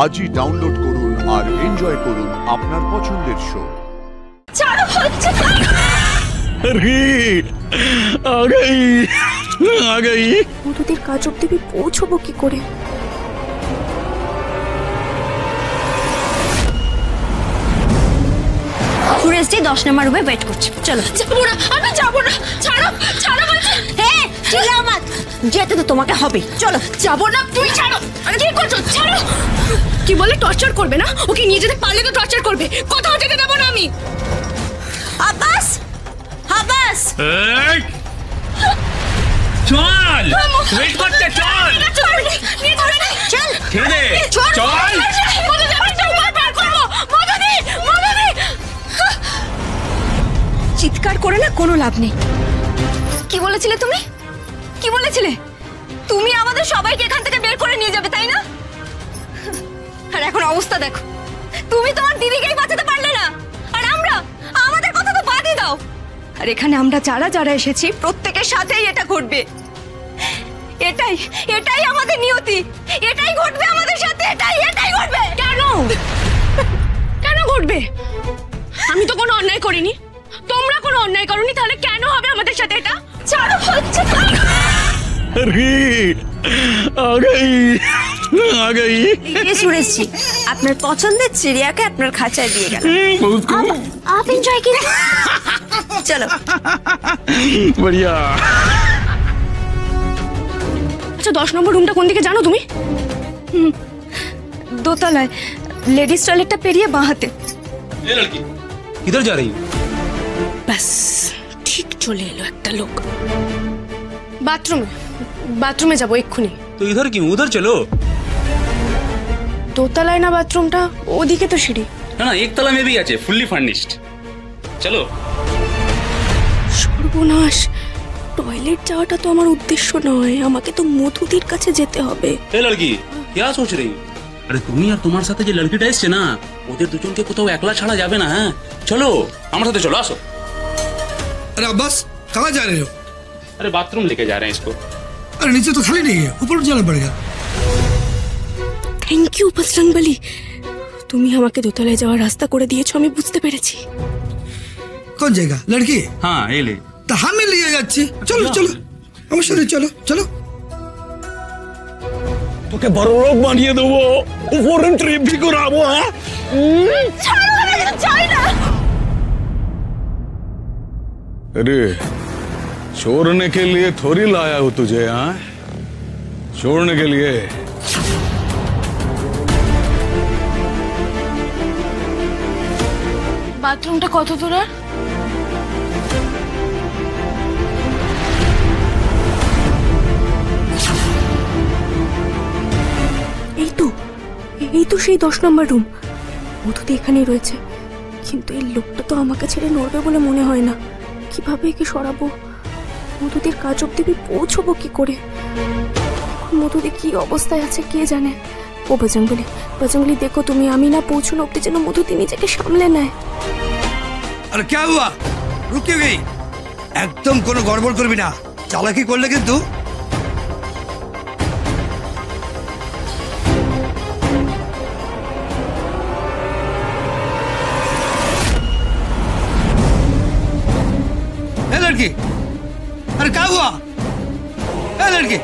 আজই ডাউনলোড করুন আর এনজয় করুন আপনার পছন্দের শো। ছাড়ো হচ্ছে মধুদের কাজ অব্দি পৌঁছবো কি করে? সুরেশজি 10 নম্বর রুমে ওয়েট করছে। চলো। যাবো না, আমি যাবো না। ছাড়ো, ছাড়ো বলছি। হ্যাঁ, চিল্লাও মত। যেতে তো তোমাকে হবে। চলো। যাবো না, তুই ছাড়ো। আরে কি করছো? ছাড়ো। কি বলে টর্চার করবে না? ওকে নিয়ে যেতে পারলে তো টর্চার করবে। কোথাও যেতে দেব না আমি। আব্বাস, আব্বাস। এই চল, ওয়েট করতে চল। নিয়ে চল। চল। ছেড়ে দে। চল। মধু যাবে, চল বের করব। মধুদি, মধুদি। চিৎকার করে না কোনো লাভ নেই। কি বলেছিলে তুমি? কি বলেছিলে? তুমি আমাদের সবাইকে এখান থেকে বের করে নিয়ে যাবে, তাই না? আর এখন অবস্থা দেখো। তুমি তোমার দিদিকেই বাঁচাতে পারলে না, আর আমরা আমাদের কথা তো বাদই দাও। আর এখানে আমরা যারা যারা এসেছি প্রত্যেকের সাথেই এটা ঘটবে। এটাই এটাই আমাদের নিয়তি। এটাই ঘটবে আমাদের সাথে। এটাই ঘটবে। কেন কেন ঘটবে? আমি তো কোনো অন্যায় করিনি, তোমরা কোনো অন্যায় করোনি, তাহলে কেন হবে আমাদের সাথে এটা? ছাড়ো হচ্ছে। সুরেশজি, আপনার পছন্দের চিড়িয়াকে আপনার খাঁচায় দিয়ে গেল। आप एंजॉय कीजिए। चलो। बढ़िया। আচ্ছা, 10 নম্বর রুমটা কোন দিকে জানো তুমি? দোতলায়, লেডিস টয়লেটটা পেরিয়ে বাঁ হাতে। ये लड़की किधर जा रही है? ব্যাস, ঠিক চলে এলো একটা লোক। বাথরুমে যাবো এক্ষুনি। तो इधर क्यों? उधर चलो। দোতলায় না বাথরুমটা? ওদিকে তো সিঁড়ি। ना ना, एक तला में भी আছে, ফুললি ফার্নিশড। চলো। সর্বনাশ, টয়লেট যাওয়াটা তো আমার উদ্দেশ্য নয়, আমাকে তো মধুদির কাছে যেতে হবে। এ লড়কি, क्या सोच रही? আরে তুমি আর তোমার সাথে যে লড়কিটা এসছে না, ওদের দুজনকে কোথাও একলা ছাড়া যাবে না। হ্যাঁ চলো, আমার সাথে চলো, আসো। अरे अब्बास, कहाँ जा रहे हो? अरे बाथरूम लेके जा रहे हैं इसको। अरे नीचे तो खाली नहीं है, ऊपर जाना पड़ेगा। থ্যাংক ইউ বজরংবলী, তুমি আমাকে দোতলায় যাওয়ার রাস্তা করে দিয়েছো, আমি বুঝতে পেরেছি। कौन जाएगा? लड़की? हाँ ये ले। तो हमें लिए যাচ্ছি। চলো চলো, আমার সাথে চলো চলো। তোকে বড় লোক বানিয়ে দেবো, ফরেন ট্রিপ भी করাবো। হ্যাঁ ছাড়ো, আমি চাই না। अरे छोड़ने के लिए थोड़ी लाया हूं तुझे, हाँ? छोड़ने के लिए। বাথরুমটা কত দূর? এই তো সেই 10 নম্বর রুম। মধুদি এখানেই রয়েছে, কিন্তু এই লোকটা তো আমাকে ছেড়ে নড়বে বলে মনে হয় না। কিভাবে একে সরাবো? মধুদির কাজ অব্দি পৌঁছবো কি করে? এখন মধুদি কি অবস্থায় আছে কে জানে। ও বজরংবলী দেখো তুমি, আমি না পৌঁছানো অব্দি যেন মধুদি নিজেকে সামলে নেয়। अरे क्या हुआ? रुक क्यों गई? एकदम কোনো গড়বড় করবি না, চালাকি করলে কিন্তু। ए लड़की, अरे क्या हुआ? ए लड़की